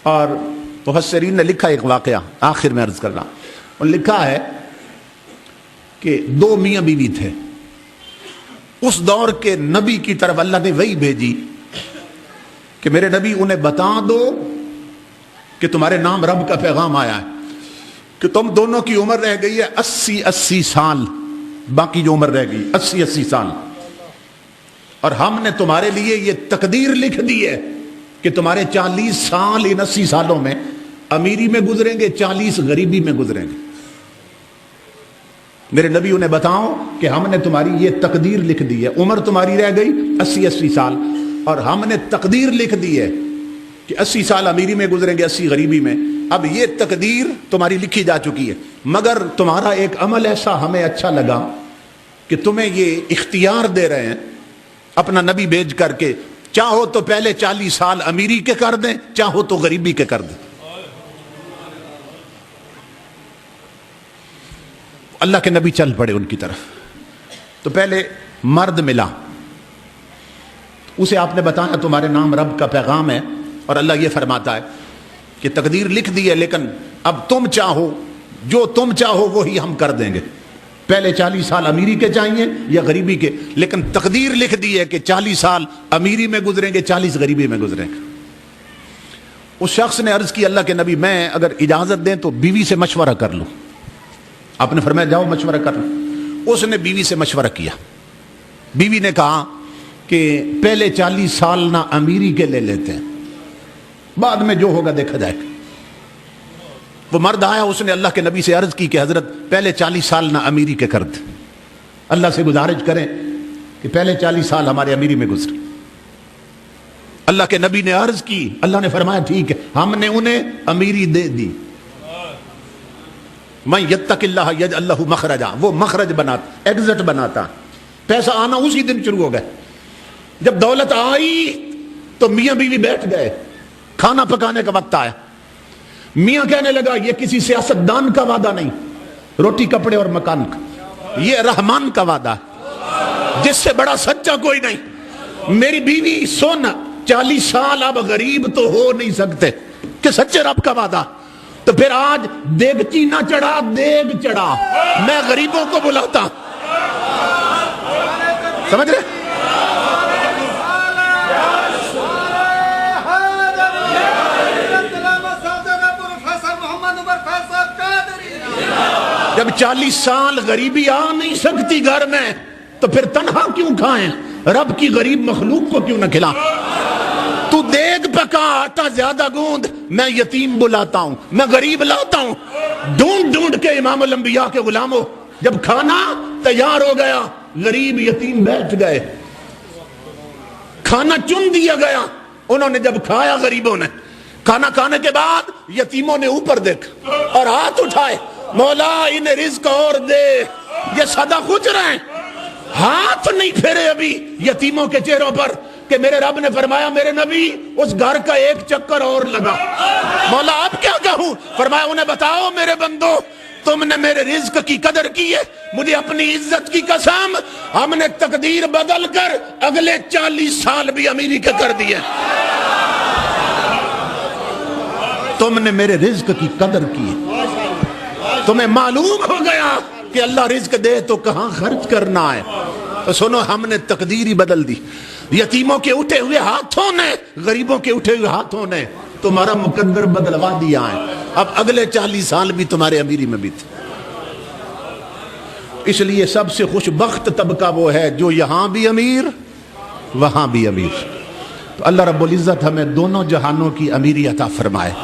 اور مفسرین نے لکھا ایک واقعہ آخر میں عرض کر رہا اور لکھا ہے کہ دو میاں بیوی تھے. اس دور کے نبی کی طرف اللہ نے وحی بھیجی کہ میرے نبی انہیں بتا دو کہ تمہارے نام رب کا پیغام آیا ہے کہ تم دونوں کی عمر رہ گئی ہے 80 سال. باقی جو عمر رہ گئی 80 سال، اور ہم نے تمہارے لیے یہ تقدیر لکھ دی ہے کہ تمہارے 40 سال ان 80 سالوں میں امیری میں گزریں گے، 40 غریبی میں گزریں گے. میرے نبی انہیں بتاؤ کہ ہم نے تمہاری یہ تقدیر لکھ دی ہے، عمر تمہاری رہ گئی 80 سال، اور ہم نے تقدیر لکھ دی ہے کہ 80 سال امیری میں گزریں گے، 80 غریبی میں. اب یہ تقدیر تمہاری لکھی جا چکی ہے، مگر تمہارا ایک عمل ایسا ہمیں اچھا لگا کہ تمہیں یہ اختیار دے رہے ہیں اپنا نبی بھیج کر کے، چاہو تو پہلے 40 سال امیری کے کر دیں، چاہو تو غریبی کے کر دیں. اللہ کے نبی چل پڑے ان کی طرف. تو پہلے مرد ملا، اسے آپ نے بتایا تمہارے نام رب کا پیغام ہے، اور اللہ یہ فرماتا ہے کہ تقدیر لکھ دی ہے، لیکن اب تم چاہو، جو تم چاہو وہی ہم کر دیں گے. پہلے 40 سال امیری کے چاہیے یا غریبی کے، لیکن تقدیر لکھ دی ہے کہ 40 سال امیری میں گزریں گے، 40 غریبی میں گزریں گے. اس شخص نے عرض کی اللہ کے نبی میں اگر اجازت دیں تو بیوی سے مشورہ کر لوں. آپ نے فرمایا جاؤ مشورہ کر لو. اس نے بیوی سے مشورہ کیا. بیوی نے کہا کہ پہلے 40 سال نہ امیری کے لے لیتے ہیں، بعد میں جو ہوگا دیکھا جائے گا. وہ مرد آیا، اس نے اللہ کے نبی سے عرض کی کہ حضرت پہلے 40 سال نہ امیری کے کر دیں، اللہ سے گزارش کریں کہ پہلے 40 سال ہمارے امیری میں گزرے. اللہ کے نبی نے عرض کی، اللہ نے فرمایا ٹھیک ہے. ہم نے انہیں امیری دے دی. من یتق اللہ یجعل لہ مخرجا، وہ مخرج بناتا، ایگزٹ بناتا. پیسہ آنا اسی دن شروع ہو گئے. جب دولت آئی تو میاں بیوی بیٹھ گئے، کھانا پکانے کا وقت آیا. میاں کہنے لگا یہ کسی سیاستدان کا وعدہ نہیں، روٹی کپڑے اور مکان کا، یہ رحمان کا وعدہ ہے جس سے بڑا سچا کوئی نہیں. میری بیوی سونا 40 سال اب غریب تو ہو نہیں سکتے کہ سچے رب کا وعدہ. تو پھر آج دیگچی نہ چڑھا دیگ چڑھا، میں غریبوں کو بلاتا. سمجھ رہے؟ جب 40 سال غریبی آ نہیں سکتی گھر میں تو پھر تنہا کیوں کھائیں؟ رب کی غریب مخلوق کو کیوں نہ کھلا؟ تو دیگ پکا، آٹا زیادہ گوند، میں یتیم بلاتا ہوں، میں غریب لاتا ہوں. ڈھونڈ ڈھونڈ کے امام الانبیاء کے غلاموں، جب کھانا تیار ہو گیا غریب یتیم بیٹھ گئے، کھانا چن دیا گیا. انہوں نے جب کھایا غریبوں نے، کھانا کھانے کے بعد یتیموں نے اوپر دیکھا اور ہاتھ اٹھائے، مولا انہیں رزق اور دے، یہ سدا خوش رہے. ہاتھ نہیں پھیرے ابھی یتیموں کے چہروں پر کہ میرے رب نے فرمایا میرے نبی اس گھر کا ایک چکر اور لگا. مولا اب کیا کہوں؟ فرمایا انہیں بتاؤ میرے بندو، تم نے میرے رزق کی قدر کی ہے، مجھے اپنی عزت کی قسم، ہم نے تقدیر بدل کر اگلے 40 سال بھی امیری کے کر دیے. تم نے میرے رزق کی قدر کی، تمہیں معلوم ہو گیا کہ اللہ رزق دے تو کہاں خرچ کرنا ہے. تو سنو، ہم نے تقدیر ہی بدل دی. یتیموں کے اٹھے ہوئے ہاتھوں نے، غریبوں کے اٹھے ہوئے ہاتھوں نے تمہارا مقدر بدلوا دیا ہے. اب اگلے 40 سال بھی تمہارے امیری میں بیتے. اس لیے سب سے خوش بخت طبقہ وہ ہے جو یہاں بھی امیر وہاں بھی امیر. تو اللہ رب العزت ہمیں دونوں جہانوں کی امیری عطا فرمائے.